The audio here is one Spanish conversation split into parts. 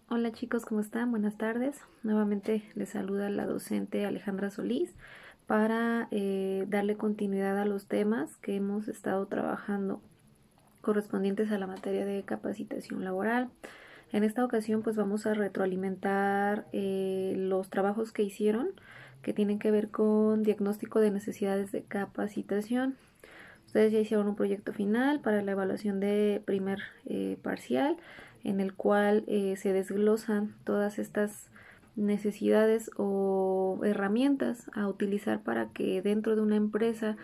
Hola chicos, ¿cómo están? Buenas tardes. Nuevamente les saluda la docente Alejandra Solís para darle continuidad a los temas que hemos estado trabajando correspondientes a la materia de capacitación laboral. En esta ocasión pues vamos a retroalimentar los trabajos que hicieron que tienen que ver con diagnóstico de necesidades de capacitación. Ustedes ya hicieron un proyecto final para la evaluación de primer parcial, en el cual se desglosan todas estas necesidades o herramientas a utilizar para que dentro de una empresa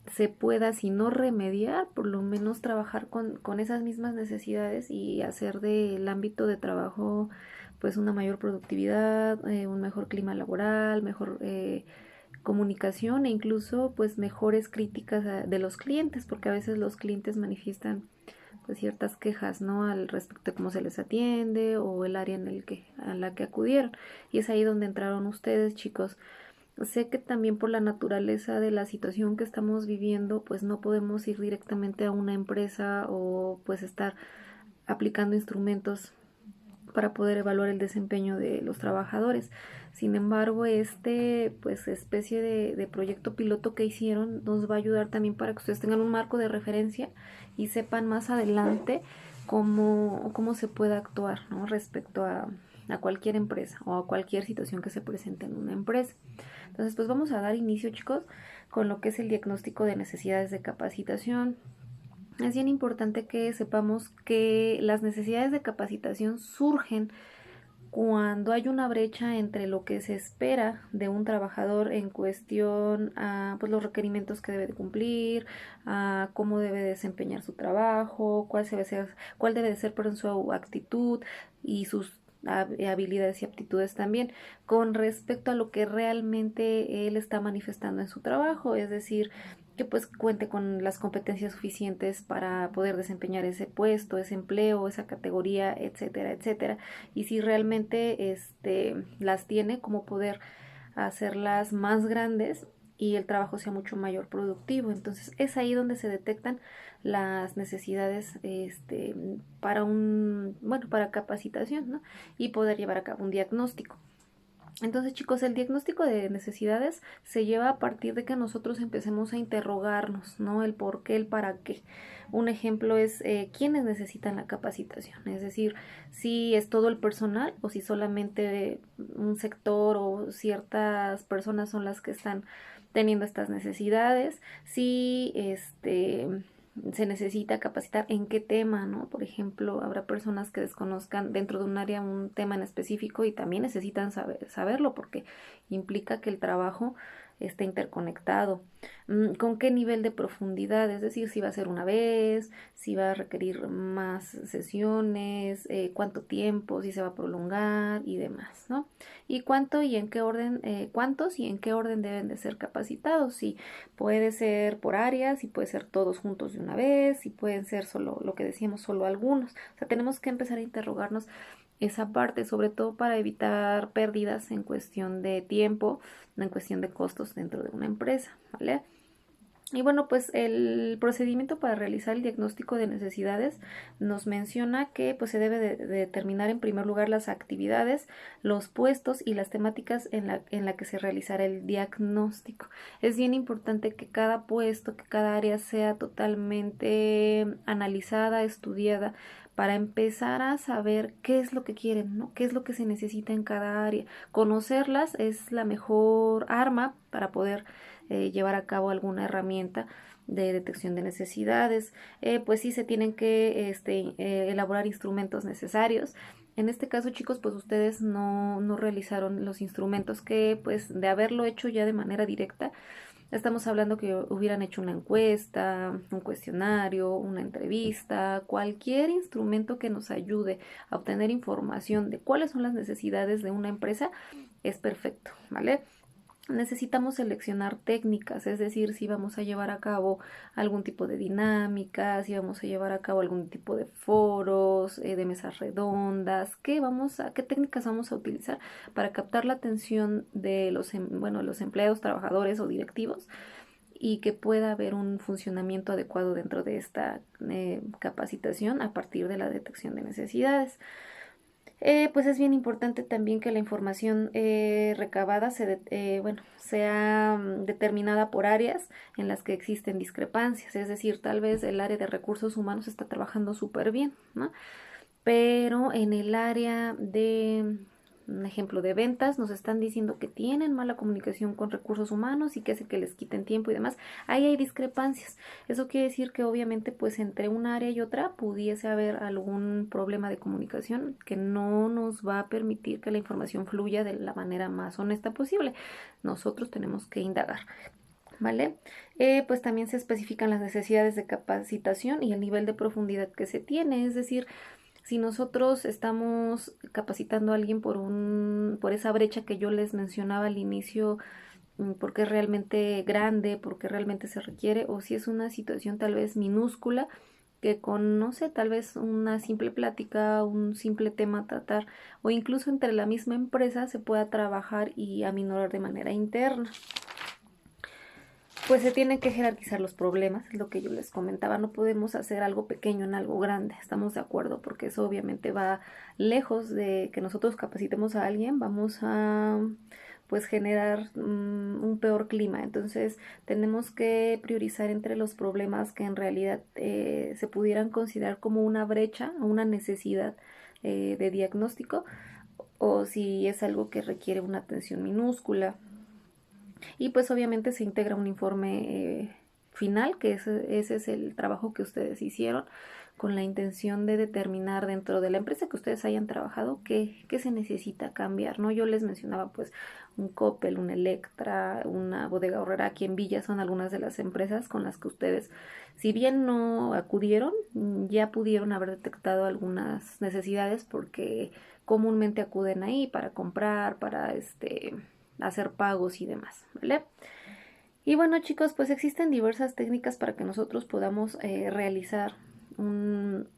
se pueda, si no remediar, por lo menos trabajar con esas mismas necesidades y hacer del ámbito de trabajo pues una mayor productividad, un mejor clima laboral, mejor comunicación e incluso pues mejores críticas de los clientes, porque a veces los clientes manifiestan pues ciertas quejas, ¿no? Al respecto de cómo se les atiende o el área a la que acudieron. Y es ahí donde entraron ustedes, chicos. Sé que también por la naturaleza de la situación que estamos viviendo, pues no podemos ir directamente a una empresa o pues estar aplicando instrumentos para poder evaluar el desempeño de los trabajadores. Sin embargo, pues especie de proyecto piloto que hicieron nos va a ayudar también para que ustedes tengan un marco de referencia y sepan más adelante cómo se puede actuar, ¿no? Respecto a cualquier empresa o a cualquier situación que se presente en una empresa. Entonces, pues vamos a dar inicio, chicos, con lo que es el diagnóstico de necesidades de capacitación. Es bien importante que sepamos que las necesidades de capacitación surgen cuando hay una brecha entre lo que se espera de un trabajador en cuestión a pues, los requerimientos que debe de cumplir, a cómo debe desempeñar su trabajo, cuál debe de ser por su actitud y sus habilidades y aptitudes también con respecto a lo que realmente él está manifestando en su trabajo, es decir, que pues cuente con las competencias suficientes para poder desempeñar ese puesto, ese empleo, esa categoría, etcétera, etcétera. Y si realmente las tiene, como poder hacerlas más grandes y el trabajo sea mucho mayor productivo. Entonces es ahí donde se detectan las necesidades para capacitación, ¿no? Y poder llevar a cabo un diagnóstico. Entonces, chicos, el diagnóstico de necesidades se lleva a partir de que nosotros empecemos a interrogarnos, ¿no? El por qué, el para qué. Un ejemplo es quiénes necesitan la capacitación, es decir, si es todo el personal o si solamente un sector o ciertas personas son las que están teniendo estas necesidades, si se necesita capacitar en qué tema, ¿no? Por ejemplo, habrá personas que desconozcan dentro de un área un tema en específico y también necesitan saberlo porque implica que el trabajo esté interconectado. ¿Con qué nivel de profundidad? Es decir, si va a ser una vez, si va a requerir más sesiones, cuánto tiempo, si se va a prolongar y demás, ¿no? Y cuántos y en qué orden deben de ser capacitados. Si puede ser por áreas, si puede ser todos juntos de una vez, si pueden ser solo lo que decíamos, solo algunos. O sea, tenemos que empezar a interrogarnos esa parte, sobre todo para evitar pérdidas en cuestión de tiempo, no en cuestión de costos dentro de una empresa, ¿vale? Y bueno, pues el procedimiento para realizar el diagnóstico de necesidades nos menciona que pues se debe de determinar en primer lugar las actividades, los puestos y las temáticas en la que se realizará el diagnóstico. Es bien importante que cada puesto, que cada área sea totalmente analizada, estudiada, para empezar a saber qué es lo que quieren, ¿no? Qué es lo que se necesita en cada área. Conocerlas es la mejor arma para poder llevar a cabo alguna herramienta de detección de necesidades. Pues sí se tienen que elaborar instrumentos necesarios. En este caso, chicos, pues ustedes no realizaron los instrumentos que, pues, de haberlo hecho ya de manera directa, estamos hablando que hubieran hecho una encuesta, un cuestionario, una entrevista, cualquier instrumento que nos ayude a obtener información de cuáles son las necesidades de una empresa es perfecto, ¿vale? Necesitamos seleccionar técnicas, es decir, si vamos a llevar a cabo algún tipo de dinámica, si vamos a llevar a cabo algún tipo de foros, de mesas redondas, qué técnicas vamos a utilizar para captar la atención de los empleados, trabajadores o directivos y que pueda haber un funcionamiento adecuado dentro de esta capacitación a partir de la detección de necesidades. Pues es bien importante también que la información recabada sea determinada por áreas en las que existen discrepancias, es decir, tal vez el área de recursos humanos está trabajando súper bien, ¿no? Pero en el área de, un ejemplo, de ventas, nos están diciendo que tienen mala comunicación con recursos humanos y que hace que les quiten tiempo y demás. Ahí hay discrepancias. Eso quiere decir que obviamente pues entre un área y otra pudiese haber algún problema de comunicación que no nos va a permitir que la información fluya de la manera más honesta posible. Nosotros tenemos que indagar. ¿Vale? Pues también se especifican las necesidades de capacitación y el nivel de profundidad que se tiene, es decir, si nosotros estamos capacitando a alguien por esa brecha que yo les mencionaba al inicio, porque es realmente grande, porque realmente se requiere, o si es una situación tal vez minúscula, que con, no sé, tal vez una simple plática, un simple tema a tratar, o incluso entre la misma empresa se pueda trabajar y aminorar de manera interna. Pues se tienen que jerarquizar los problemas, es lo que yo les comentaba, no podemos hacer algo pequeño en algo grande, estamos de acuerdo, porque eso obviamente va lejos de que nosotros capacitemos a alguien, vamos a pues generar un peor clima, entonces tenemos que priorizar entre los problemas que en realidad se pudieran considerar como una brecha, una necesidad de diagnóstico, o si es algo que requiere una atención minúscula. Y pues obviamente se integra un informe final, que ese es el trabajo que ustedes hicieron con la intención de determinar dentro de la empresa que ustedes hayan trabajado qué se necesita cambiar, ¿no? Yo les mencionaba pues un Coppel, un Electra, una Bodega Aurrera, aquí en Villa son algunas de las empresas con las que ustedes, si bien no acudieron, ya pudieron haber detectado algunas necesidades porque comúnmente acuden ahí para comprar, para hacer pagos y demás, ¿vale? Y bueno, chicos, pues existen diversas técnicas para que nosotros podamos realizar un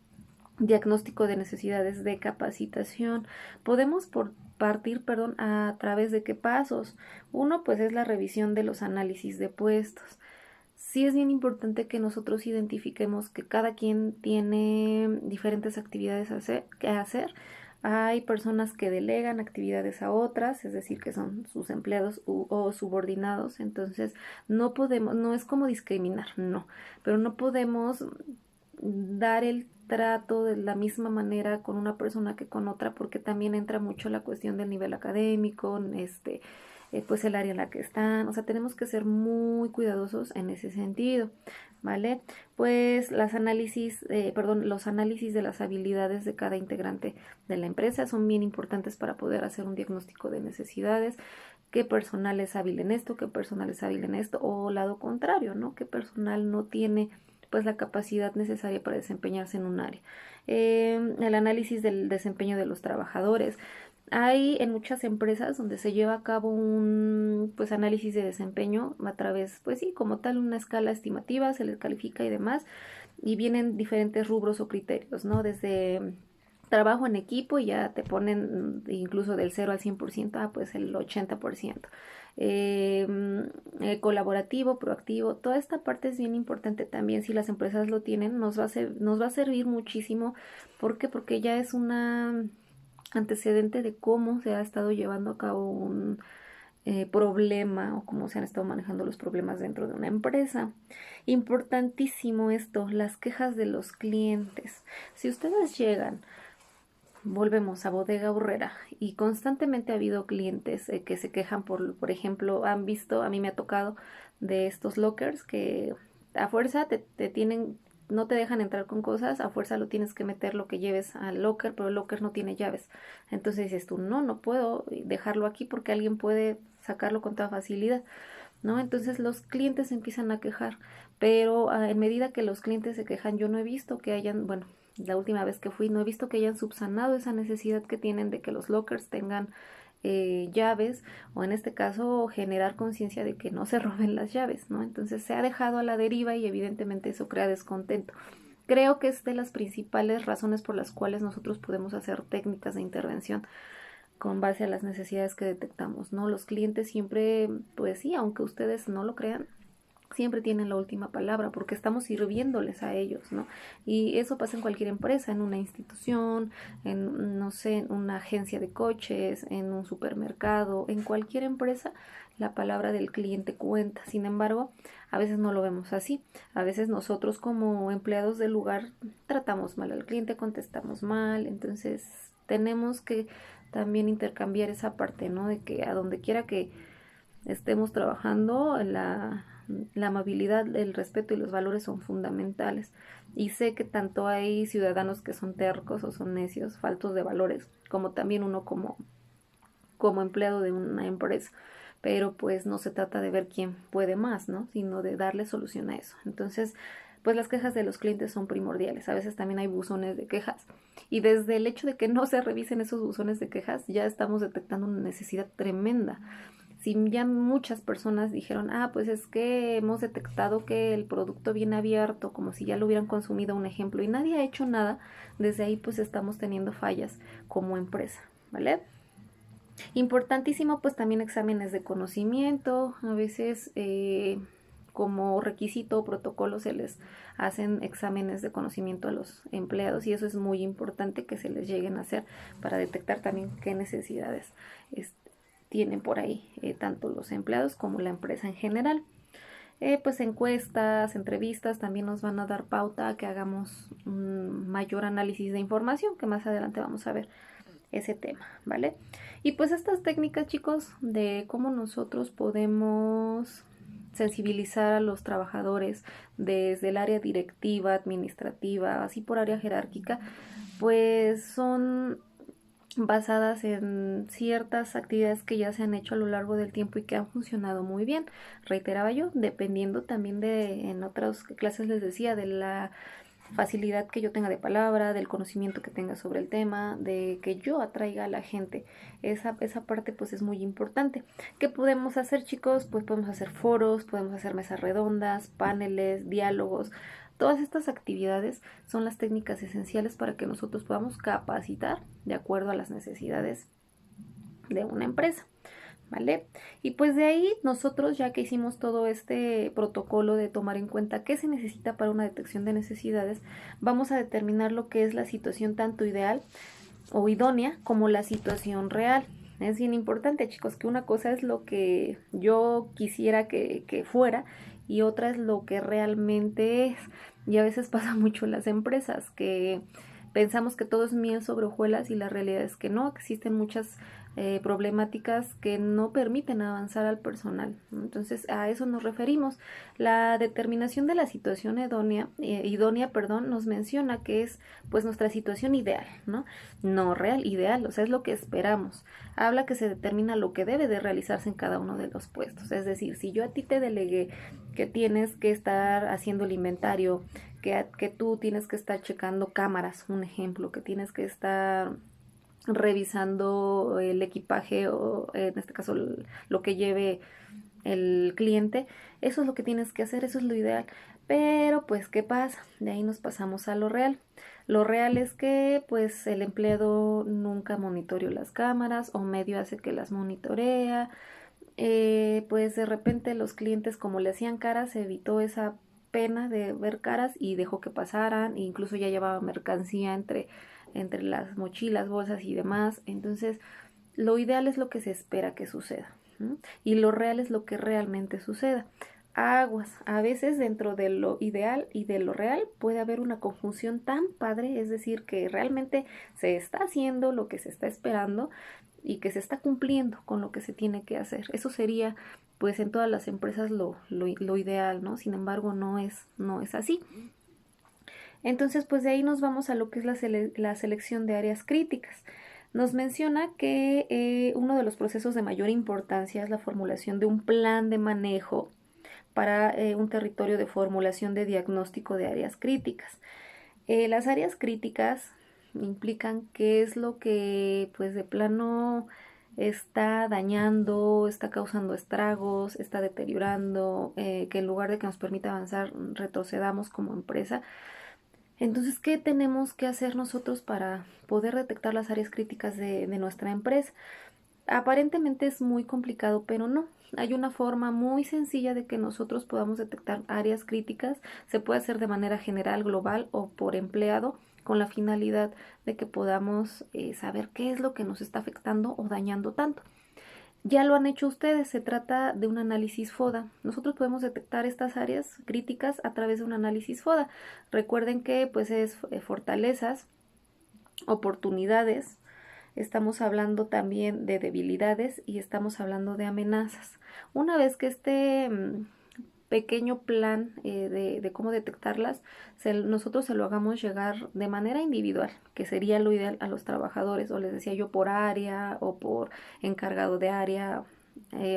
diagnóstico de necesidades de capacitación. Podemos partir, perdón, a través de qué pasos. Uno, pues es la revisión de los análisis de puestos. Sí es bien importante que nosotros identifiquemos que cada quien tiene diferentes actividades que hacer. Hay personas que delegan actividades a otras, es decir, que son sus empleados o subordinados. Entonces, no podemos, no es como discriminar, no, pero no podemos dar el trato de la misma manera con una persona que con otra, porque también entra mucho la cuestión del nivel académico, pues el área en la que están, o sea, tenemos que ser muy cuidadosos en ese sentido, ¿vale? Pues los análisis de las habilidades de cada integrante de la empresa son bien importantes para poder hacer un diagnóstico de necesidades, qué personal es hábil en esto, qué personal es hábil en esto, o lado contrario, ¿no? Qué personal no tiene pues la capacidad necesaria para desempeñarse en un área. El análisis del desempeño de los trabajadores. Hay en muchas empresas donde se lleva a cabo un pues análisis de desempeño a través, pues sí, como tal una escala estimativa, se les califica y demás, y vienen diferentes rubros o criterios, ¿no? Desde trabajo en equipo y ya te ponen incluso del 0 al 100%, pues el 80%. Eh, Colaborativo, proactivo, toda esta parte es bien importante también. Si las empresas lo tienen, nos va a servir muchísimo. ¿Por qué? Porque ya es una antecedente de cómo se ha estado llevando a cabo un problema o cómo se han estado manejando los problemas dentro de una empresa. Importantísimo esto, las quejas de los clientes. Si ustedes llegan, volvemos a Bodega Aurrera y constantemente ha habido clientes que se quejan por ejemplo, han visto, a mí me ha tocado de estos lockers que a fuerza te tienen, no te dejan entrar con cosas, a fuerza lo tienes que meter lo que lleves al locker, pero el locker no tiene llaves. Entonces dices tú, no puedo dejarlo aquí porque alguien puede sacarlo con toda facilidad, ¿no? Entonces los clientes empiezan a quejar, pero en medida que los clientes se quejan, yo no he visto que hayan, bueno, la última vez que fui, no he visto que hayan subsanado esa necesidad que tienen de que los lockers tengan llaves, o en este caso generar conciencia de que no se roben las llaves, ¿no? Entonces se ha dejado a la deriva y evidentemente eso crea descontento. Creo que es de las principales razones por las cuales nosotros podemos hacer técnicas de intervención con base a las necesidades que detectamos, ¿no? Los clientes siempre, pues sí, aunque ustedes no lo crean, siempre tienen la última palabra porque estamos sirviéndoles a ellos, ¿no? Y eso pasa en cualquier empresa, en una institución, en, no sé, en una agencia de coches, en un supermercado, en cualquier empresa, la palabra del cliente cuenta. Sin embargo, a veces no lo vemos así. A veces nosotros como empleados del lugar tratamos mal al cliente, contestamos mal, entonces tenemos que también intercambiar esa parte, ¿no? De que a donde quiera que estemos trabajando, la amabilidad, el respeto y los valores son fundamentales. Y sé que tanto hay ciudadanos que son tercos o son necios, faltos de valores, como también uno como empleado de una empresa. Pero pues no se trata de ver quién puede más, ¿no? Sino de darle solución a eso. Entonces, pues las quejas de los clientes son primordiales. A veces también hay buzones de quejas. Y desde el hecho de que no se revisen esos buzones de quejas, ya estamos detectando una necesidad tremenda. Si ya muchas personas dijeron, pues es que hemos detectado que el producto viene abierto, como si ya lo hubieran consumido, un ejemplo, y nadie ha hecho nada, desde ahí pues estamos teniendo fallas como empresa, ¿vale? Importantísimo pues también exámenes de conocimiento, a veces como requisito o protocolo se les hacen exámenes de conocimiento a los empleados y eso es muy importante que se les lleguen a hacer para detectar también qué necesidades tienen por ahí tanto los empleados como la empresa en general. Pues encuestas, entrevistas también nos van a dar pauta a que hagamos un mayor análisis de información, que más adelante vamos a ver ese tema, ¿vale? Y pues estas técnicas, chicos, de cómo nosotros podemos sensibilizar a los trabajadores desde el área directiva, administrativa, así por área jerárquica, pues son basadas en ciertas actividades que ya se han hecho a lo largo del tiempo y que han funcionado muy bien. Reiteraba yo, dependiendo también de, en otras clases les decía, de la facilidad que yo tenga de palabra, del conocimiento que tenga sobre el tema, de que yo atraiga a la gente. Esa parte pues es muy importante. ¿Qué podemos hacer, chicos? Pues podemos hacer foros, podemos hacer mesas redondas, paneles, diálogos. Todas estas actividades son las técnicas esenciales para que nosotros podamos capacitar de acuerdo a las necesidades de una empresa. ¿Vale? Y pues de ahí nosotros, ya que hicimos todo este protocolo de tomar en cuenta qué se necesita para una detección de necesidades, vamos a determinar lo que es la situación tanto ideal o idónea como la situación real. Es bien importante, chicos, que una cosa es lo que yo quisiera que fuera y otra es lo que realmente es. Y a veces pasa mucho en las empresas que pensamos que todo es miel sobre hojuelas y la realidad es que no, existen muchas problemáticas que no permiten avanzar al personal. Entonces a eso nos referimos. La determinación de la situación idónea, perdón, nos menciona que es pues nuestra situación ideal, ¿no? No real, ideal, o sea, es lo que esperamos. Habla que se determina lo que debe de realizarse en cada uno de los puestos. Es decir, si yo a ti te delegué que tienes que estar haciendo el inventario, que tú tienes que estar checando cámaras, un ejemplo, que tienes que estar revisando el equipaje o en este caso lo que lleve el cliente, eso es lo que tienes que hacer, eso es lo ideal. Pero pues, ¿qué pasa? De ahí nos pasamos a lo real. Lo real es que pues el empleado nunca monitoreó las cámaras o medio hace que las monitorea. Pues de repente los clientes como le hacían caras se evitó esa pena de ver caras y dejó que pasaran, e incluso ya llevaba mercancía entre las mochilas, bolsas y demás. Entonces, lo ideal es lo que se espera que suceda, ¿no? Y lo real es lo que realmente suceda. Aguas, a veces dentro de lo ideal y de lo real puede haber una conjunción tan padre, es decir, que realmente se está haciendo lo que se está esperando y que se está cumpliendo con lo que se tiene que hacer. Eso sería, pues, en todas las empresas lo ideal, ¿no? Sin embargo, no es así. Entonces, pues de ahí nos vamos a lo que es la selección de áreas críticas. Nos menciona que uno de los procesos de mayor importancia es la formulación de un plan de manejo para un territorio de formulación de diagnóstico de áreas críticas. Las áreas críticas implican qué es lo que pues de plano está dañando, está causando estragos, está deteriorando, que en lugar de que nos permita avanzar, retrocedamos como empresa. Entonces, ¿qué tenemos que hacer nosotros para poder detectar las áreas críticas de nuestra empresa? Aparentemente es muy complicado, pero no. Hay una forma muy sencilla de que nosotros podamos detectar áreas críticas. Se puede hacer de manera general, global o por empleado, con la finalidad de que podamos saber qué es lo que nos está afectando o dañando tanto. Ya lo han hecho ustedes, se trata de un análisis FODA. Nosotros podemos detectar estas áreas críticas a través de un análisis FODA. Recuerden que pues es fortalezas, oportunidades, estamos hablando también de debilidades y estamos hablando de amenazas. Una vez que este pequeño plan de cómo detectarlas, nosotros se lo hagamos llegar de manera individual, que sería lo ideal a los trabajadores, o les decía yo por área o por encargado de área,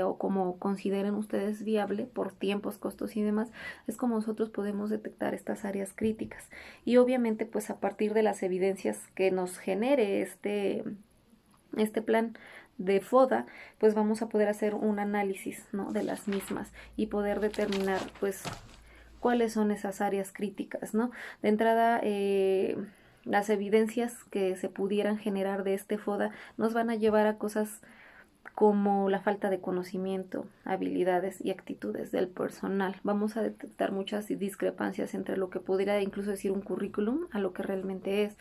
o como consideren ustedes viable por tiempos, costos y demás, es como nosotros podemos detectar estas áreas críticas. Y obviamente pues a partir de las evidencias que nos genere este plan de FODA, pues vamos a poder hacer un análisis, ¿no?, de las mismas y poder determinar pues cuáles son esas áreas críticas, ¿no? De entrada, las evidencias que se pudieran generar de este FODA nos van a llevar a cosas como la falta de conocimiento, habilidades y actitudes del personal. Vamos a detectar muchas discrepancias entre lo que pudiera incluso decir un currículum a lo que realmente es.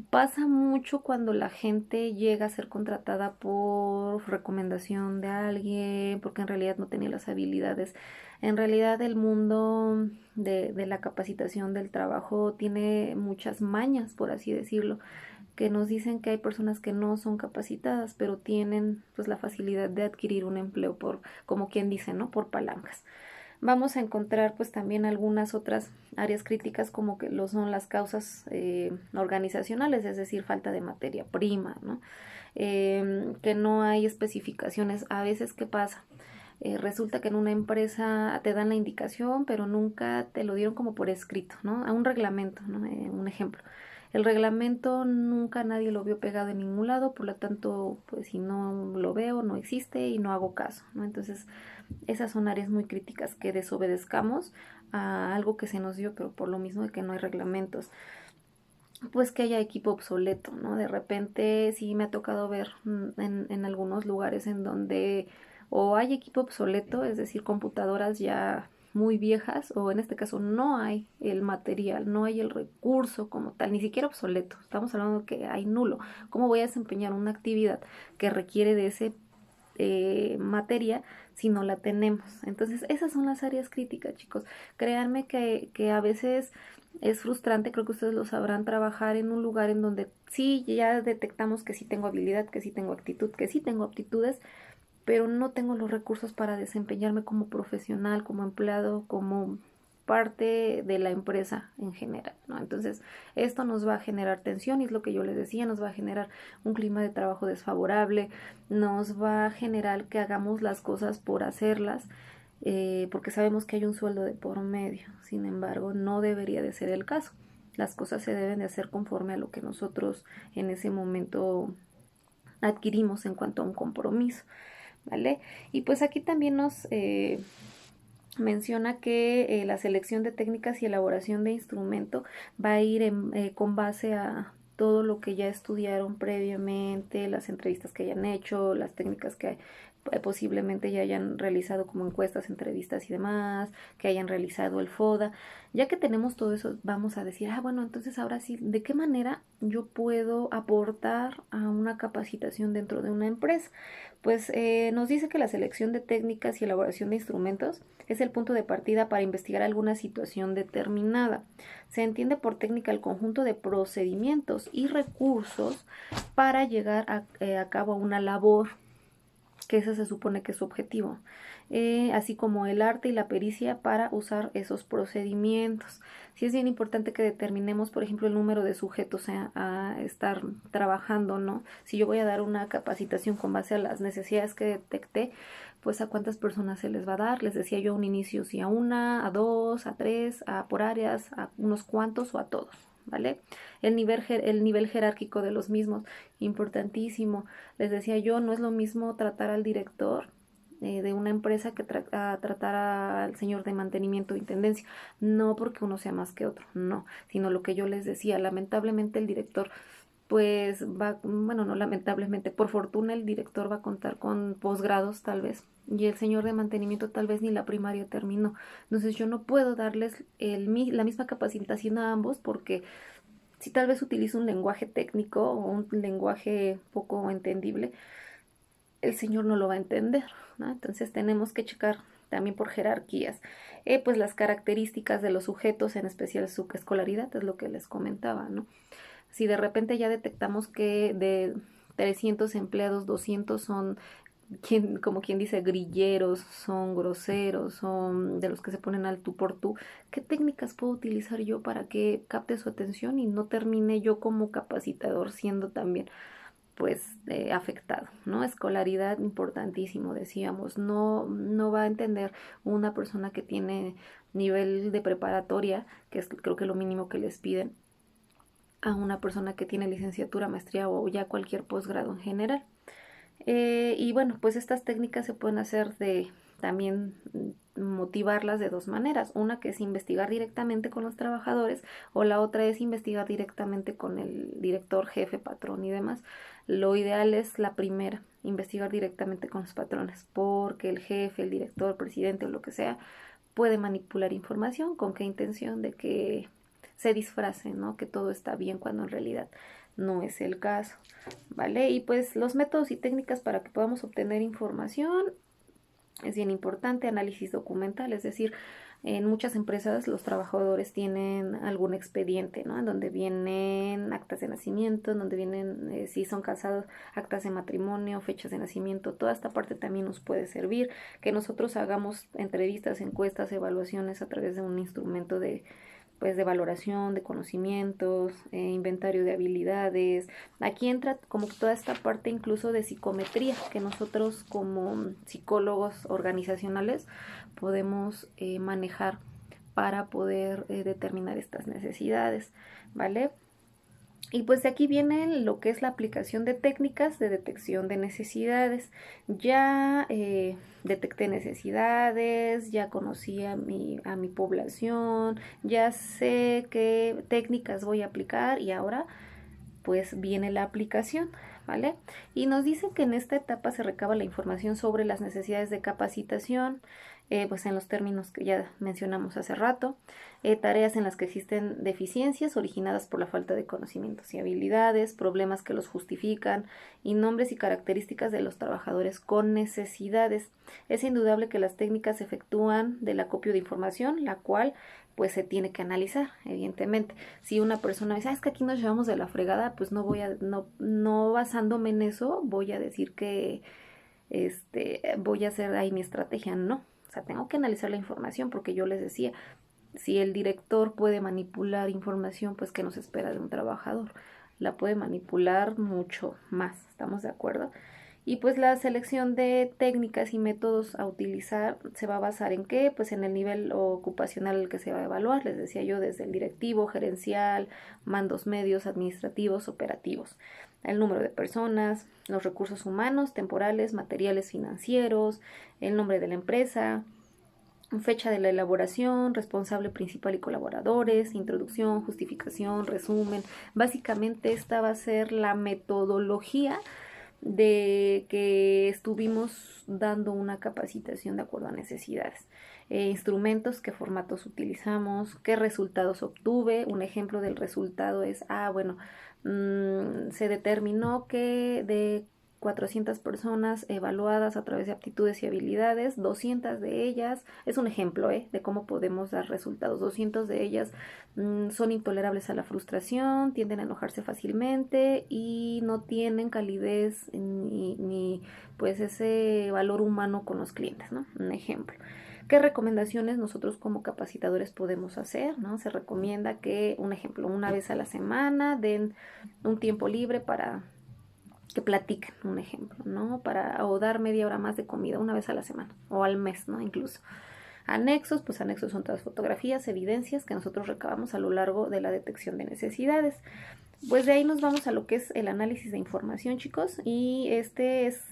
Pasa mucho cuando la gente llega a ser contratada por recomendación de alguien, porque en realidad no tenía las habilidades. En realidad el mundo de la capacitación del trabajo tiene muchas mañas, por así decirlo, que nos dicen que hay personas que no son capacitadas, pero tienen pues la facilidad de adquirir un empleo por, como quien dice, ¿no?, por palancas. Vamos a encontrar pues también algunas otras áreas críticas como que lo son las causas organizacionales, es decir, falta de materia prima, ¿no? Que no hay especificaciones. A veces, ¿qué pasa? Resulta que en una empresa te dan la indicación, pero nunca te lo dieron como por escrito, ¿no? A un reglamento, ¿no? Un ejemplo. El reglamento nunca nadie lo vio pegado en ningún lado, por lo tanto, pues si no lo veo, no existe y no hago caso, ¿no? Entonces, esas son áreas muy críticas, que desobedezcamos a algo que se nos dio, pero por lo mismo de que no hay reglamentos. Pues que haya equipo obsoleto, ¿no? De repente sí me ha tocado ver en algunos lugares en donde o hay equipo obsoleto, es decir, computadoras ya muy viejas, o en este caso no hay el material, no hay el recurso como tal, ni siquiera obsoleto. Estamos hablando de que hay nulo. ¿Cómo voy a desempeñar una actividad que requiere de ese materia si no la tenemos? Entonces, esas son las áreas críticas, chicos. Créanme que a veces es frustrante, creo que ustedes lo sabrán, trabajar en un lugar en donde sí, ya detectamos que sí tengo habilidad, que sí tengo actitud, que sí tengo aptitudes, pero no tengo los recursos para desempeñarme como profesional, como empleado, como parte de la empresa en general, ¿no? Entonces, esto nos va a generar tensión, y es lo que yo les decía, nos va a generar un clima de trabajo desfavorable, nos va a generar que hagamos las cosas por hacerlas, porque sabemos que hay un sueldo de por medio. Sin embargo, no debería de ser el caso. Las cosas se deben de hacer conforme a lo que nosotros en ese momento adquirimos en cuanto a un compromiso, ¿vale? Y pues aquí también nos menciona que la selección de técnicas y elaboración de instrumento va a ir con base a todo lo que ya estudiaron previamente, las entrevistas que hayan hecho, las técnicas que posiblemente ya hayan realizado como encuestas, entrevistas y demás, que hayan realizado el FODA. Ya que tenemos todo eso, vamos a decir, bueno, entonces ahora sí, ¿de qué manera yo puedo aportar a una capacitación dentro de una empresa? Pues nos dice que la selección de técnicas y elaboración de instrumentos es el punto de partida para investigar alguna situación determinada. Se entiende por técnica el conjunto de procedimientos y recursos para llegar a cabo una labor, que ese se supone que es su objetivo, así como el arte y la pericia para usar esos procedimientos. Sí es bien importante que determinemos, por ejemplo, el número de sujetos a estar trabajando, ¿no? Si yo voy a dar una capacitación con base a las necesidades que detecté, pues a cuántas personas se les va a dar. Les decía yo a un inicio, si a una, a dos, a tres, a por áreas, a unos cuantos o a todos, ¿vale? El nivel jerárquico de los mismos, importantísimo. Les decía yo, no es lo mismo tratar al director de una empresa que tratar al señor de mantenimiento o intendencia. No porque uno sea más que otro, no, sino lo que yo les decía, lamentablemente el director pues va, bueno, no lamentablemente, por fortuna el director va a contar con posgrados tal vez, y el señor de mantenimiento tal vez ni la primaria terminó. Entonces yo no puedo darles la misma capacitación a ambos porque si tal vez utilizo un lenguaje técnico o un lenguaje poco entendible, el señor no lo va a entender, ¿no? Entonces tenemos que checar también por jerarquías, pues las características de los sujetos, en especial su escolaridad, es lo que les comentaba, ¿no? Si de repente ya detectamos que de 300 empleados, 200 son, como quien dice, grilleros, son groseros, son de los que se ponen al tú por tú, ¿qué técnicas puedo utilizar yo para que capte su atención y no termine yo como capacitador siendo también pues afectado, ¿no? Escolaridad importantísimo, decíamos, no va a entender una persona que tiene nivel de preparatoria, que es creo que lo mínimo que les piden, a una persona que tiene licenciatura, maestría o ya cualquier posgrado en general. Y bueno, pues estas técnicas se pueden hacer de también motivarlas de dos maneras. Una que es investigar directamente con los trabajadores o la otra es investigar directamente con el director, jefe, patrón y demás. Lo ideal es la primera, investigar directamente con los patrones, porque el jefe, el director, presidente o lo que sea puede manipular información. ¿Con qué intención? De que se disfrace, ¿no? Que todo está bien cuando en realidad no es el caso, ¿vale? Y pues los métodos y técnicas para que podamos obtener información es bien importante, análisis documental, es decir, en muchas empresas los trabajadores tienen algún expediente, ¿no? En donde vienen actas de nacimiento, en donde vienen, si son casados, actas de matrimonio, fechas de nacimiento, toda esta parte también nos puede servir, que nosotros hagamos entrevistas, encuestas, evaluaciones a través de un instrumento de pues de valoración, de conocimientos, inventario de habilidades. Aquí entra como toda esta parte incluso de psicometría que nosotros como psicólogos organizacionales podemos manejar para poder determinar estas necesidades, ¿vale? Y pues de aquí viene lo que es la aplicación de técnicas de detección de necesidades. Ya detecté necesidades, ya conocí a mi población, ya sé qué técnicas voy a aplicar y ahora pues viene la aplicación, ¿vale? Y nos dice que en esta etapa se recaba la información sobre las necesidades de capacitación, pues en los términos que ya mencionamos hace rato, tareas en las que existen deficiencias originadas por la falta de conocimientos y habilidades, problemas que los justifican y nombres y características de los trabajadores con necesidades. Es indudable que las técnicas se efectúan del acopio de información, la cual pues se tiene que analizar, evidentemente. Si una persona dice, es que aquí nos llevamos de la fregada, pues no basándome en eso, voy a decir que voy a hacer ahí mi estrategia, no. O sea, tengo que analizar la información porque yo les decía, si el director puede manipular información, pues ¿qué nos espera de un trabajador? La puede manipular mucho más, ¿estamos de acuerdo? Y pues la selección de técnicas y métodos a utilizar se va a basar en qué, pues en el nivel ocupacional al que se va a evaluar, les decía yo, desde el directivo, gerencial, mandos medios, administrativos, operativos, el número de personas, los recursos humanos, temporales, materiales, financieros, el nombre de la empresa, fecha de la elaboración, responsable principal y colaboradores, introducción, justificación, resumen. Básicamente esta va a ser la metodología de que estuvimos dando una capacitación de acuerdo a necesidades. Instrumentos, qué formatos utilizamos, qué resultados obtuve. Un ejemplo del resultado es, se determinó que de 400 personas evaluadas a través de aptitudes y habilidades, 200 de ellas, es un ejemplo de cómo podemos dar resultados, 200 de ellas son intolerables a la frustración, tienden a enojarse fácilmente y no tienen calidez ni pues ese valor humano con los clientes, ¿no? Un ejemplo. ¿Qué recomendaciones nosotros como capacitadores podemos hacer? ¿No? Se recomienda que, un ejemplo, una vez a la semana den un tiempo libre para que platiquen, un ejemplo, ¿no? O dar media hora más de comida una vez a la semana o al mes, ¿no? Incluso. Anexos, pues anexos son todas fotografías, evidencias que nosotros recabamos a lo largo de la detección de necesidades. Pues de ahí nos vamos a lo que es el análisis de información, chicos, y este es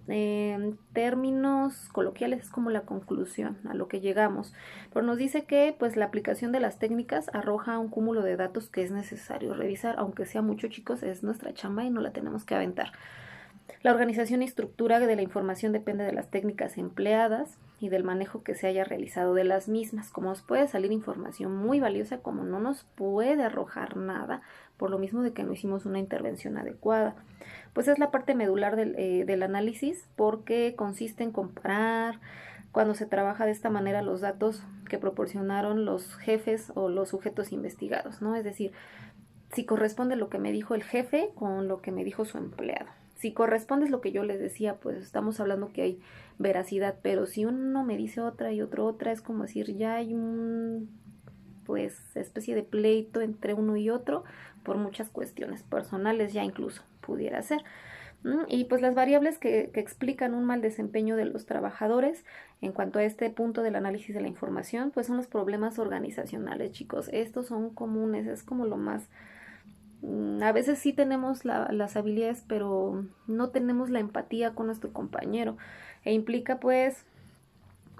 En términos coloquiales es como la conclusión a lo que llegamos, pero nos dice que pues la aplicación de las técnicas arroja un cúmulo de datos que es necesario revisar, aunque sea mucho, chicos, es nuestra chamba y no la tenemos que aventar. La organización y estructura de la información depende de las técnicas empleadas y del manejo que se haya realizado de las mismas. Como nos puede salir información muy valiosa, como no nos puede arrojar nada, por lo mismo de que no hicimos una intervención adecuada. Pues es la parte medular del análisis, porque consiste en comparar, cuando se trabaja de esta manera, los datos que proporcionaron los jefes o los sujetos investigados, ¿no? Es decir, si corresponde lo que me dijo el jefe con lo que me dijo su empleado. Si corresponde es lo que yo les decía, pues estamos hablando que hay veracidad, pero si uno me dice otra y otro otra, es como decir, ya hay un, pues, especie de pleito entre uno y otro por muchas cuestiones personales, ya incluso pudiera ser. Y pues las variables que explican un mal desempeño de los trabajadores en cuanto a este punto del análisis de la información, pues son los problemas organizacionales, chicos. Estos son comunes, es como lo más. A veces sí tenemos las habilidades, pero no tenemos la empatía con nuestro compañero. E implica pues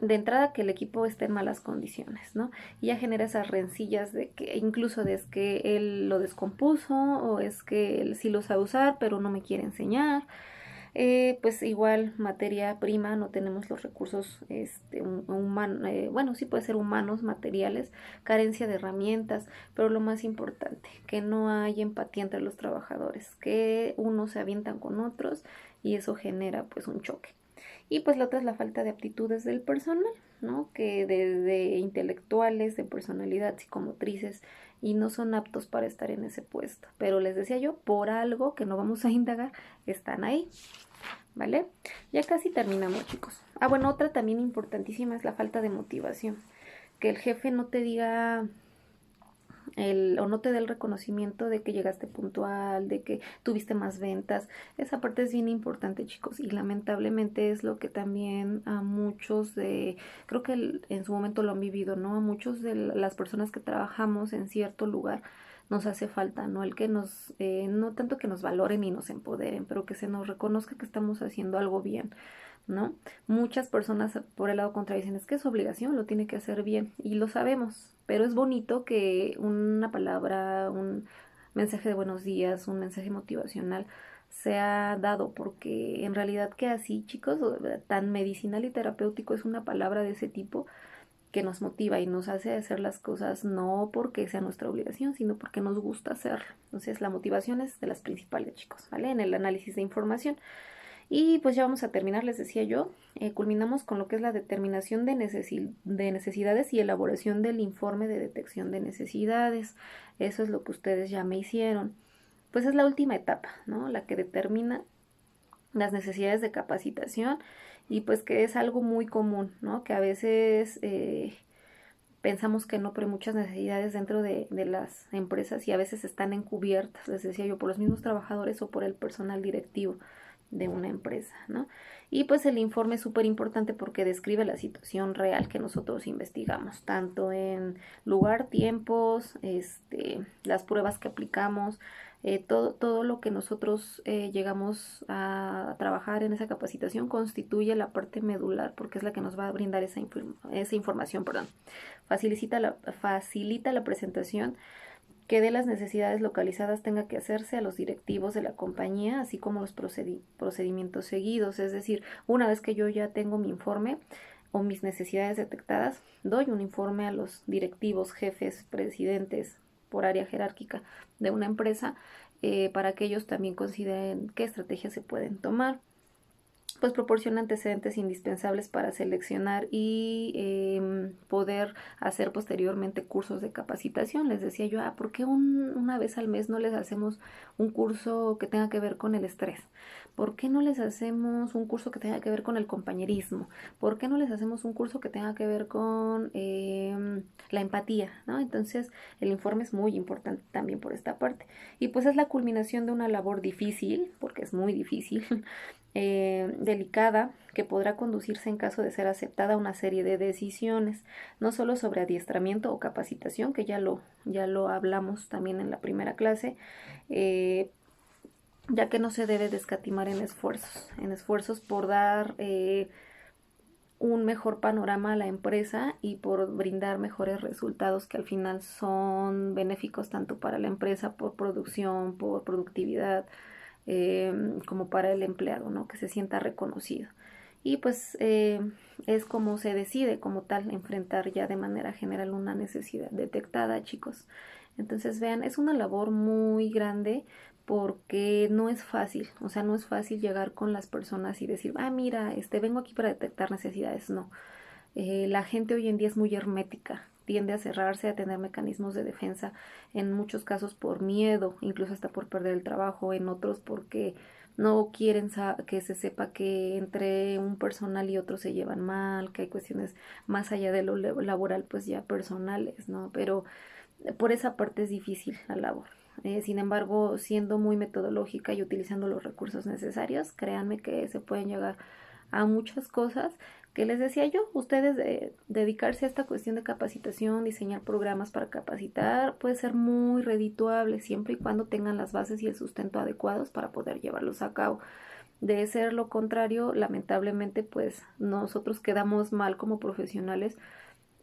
de entrada que el equipo esté en malas condiciones, ¿no? Y ya genera esas rencillas de que incluso de es que él lo descompuso o es que él sí lo sabe usar, pero no me quiere enseñar. Pues igual materia prima, no tenemos los recursos bueno, sí puede ser humanos, materiales, carencia de herramientas, pero lo más importante, que no hay empatía entre los trabajadores, que unos se avientan con otros y eso genera pues un choque. Y pues la otra es la falta de aptitudes del personal, ¿no? Que desde intelectuales, de personalidad, psicomotrices, y no son aptos para estar en ese puesto. Pero les decía yo, por algo que no vamos a indagar, están ahí. ¿Vale? Ya casi terminamos, chicos. Ah, bueno, otra también importantísima es la falta de motivación. Que el jefe no te diga o no te dé el reconocimiento de que llegaste puntual, de que tuviste más ventas. Esa parte es bien importante, chicos, y lamentablemente es lo que también a muchos creo que en su momento lo han vivido, ¿no? A muchos de las personas que trabajamos en cierto lugar nos hace falta, ¿no? El que no tanto que nos valoren y nos empoderen, pero que se nos reconozca que estamos haciendo algo bien, ¿no? Muchas personas por el lado contrario dicen, es que es obligación, lo tiene que hacer bien, y lo sabemos, pero es bonito que una palabra, un mensaje de buenos días, un mensaje motivacional sea dado, porque en realidad que así, chicos, tan medicinal y terapéutico es una palabra de ese tipo que nos motiva y nos hace hacer las cosas no porque sea nuestra obligación, sino porque nos gusta hacerlo. Entonces, la motivación es de las principales, chicos, ¿vale? En el análisis de información. Y pues ya vamos a terminar, les decía yo, culminamos con lo que es la determinación de necesidades y elaboración del informe de detección de necesidades. Eso es lo que ustedes ya me hicieron. Pues es la última etapa, ¿no? La que determina las necesidades de capacitación y pues que es algo muy común, ¿no? Que a veces pensamos que no, pero hay muchas necesidades dentro de las empresas y a veces están encubiertas, les decía yo, por los mismos trabajadores o por el personal directivo de una empresa, ¿no? Y pues el informe es súper importante porque describe la situación real que nosotros investigamos, tanto en lugar, tiempos, las pruebas que aplicamos, todo lo que nosotros llegamos a trabajar en esa capacitación constituye la parte medular porque es la que nos va a brindar esa información, perdón. Facilita la presentación que de las necesidades localizadas tenga que hacerse a los directivos de la compañía, así como los procedimientos seguidos. Es decir, una vez que yo ya tengo mi informe o mis necesidades detectadas, doy un informe a los directivos, jefes, presidentes por área jerárquica de una empresa para que ellos también consideren qué estrategias se pueden tomar. Pues proporciona antecedentes indispensables para seleccionar y poder hacer posteriormente cursos de capacitación. Les decía yo, ¿por qué una vez al mes no les hacemos un curso que tenga que ver con el estrés? ¿Por qué no les hacemos un curso que tenga que ver con el compañerismo? ¿Por qué no les hacemos un curso que tenga que ver con la empatía? ¿No? Entonces, el informe es muy importante también por esta parte. Y pues es la culminación de una labor difícil, porque es muy difícil, delicada, que podrá conducirse en caso de ser aceptada a una serie de decisiones, no solo sobre adiestramiento o capacitación, que ya lo hablamos también en la primera clase, ya que no se debe de escatimar en esfuerzos por dar un mejor panorama a la empresa y por brindar mejores resultados que al final son benéficos tanto para la empresa por producción, por productividad, como para el empleado, ¿no? Que se sienta reconocido. Y pues es como se decide como tal enfrentar ya de manera general una necesidad detectada, chicos. Entonces vean, es una labor muy grande porque no es fácil, o sea, no es fácil llegar con las personas y decir, ah, mira, vengo aquí para detectar necesidades, no. La gente hoy en día es muy hermética, tiende a cerrarse, a tener mecanismos de defensa, en muchos casos por miedo, incluso hasta por perder el trabajo, en otros porque no quieren que se sepa que entre un personal y otro se llevan mal, que hay cuestiones más allá de lo laboral, pues ya personales, ¿no? Pero por esa parte es difícil la labor. Sin embargo, siendo muy metodológica y utilizando los recursos necesarios, créanme que se pueden llegar a muchas cosas que les decía yo, ustedes dedicarse a esta cuestión de capacitación, diseñar programas para capacitar, puede ser muy redituable siempre y cuando tengan las bases y el sustento adecuados para poder llevarlos a cabo. De ser lo contrario, lamentablemente, pues nosotros quedamos mal como profesionales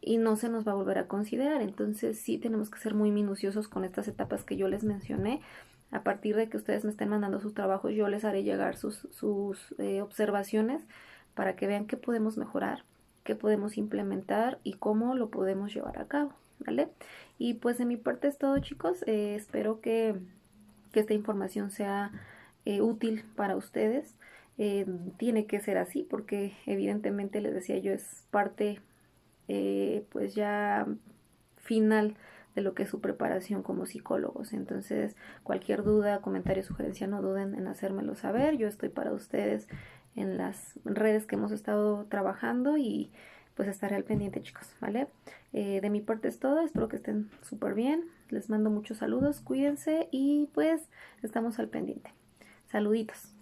y no se nos va a volver a considerar. Entonces sí tenemos que ser muy minuciosos con estas etapas que yo les mencioné. A partir de que ustedes me estén mandando sus trabajos, yo les haré llegar sus observaciones para que vean qué podemos mejorar, qué podemos implementar y cómo lo podemos llevar a cabo, ¿vale? Y pues de mi parte es todo, chicos. Espero que esta información sea útil para ustedes. Tiene que ser así porque evidentemente les decía yo es parte pues ya final de lo que es su preparación como psicólogos. Entonces, cualquier duda, comentario, sugerencia, no duden en hacérmelo saber. Yo estoy para ustedes en las redes que hemos estado trabajando y pues estaré al pendiente, chicos, ¿vale? De mi parte es todo, espero que estén súper bien. Les mando muchos saludos, cuídense y pues estamos al pendiente. Saluditos.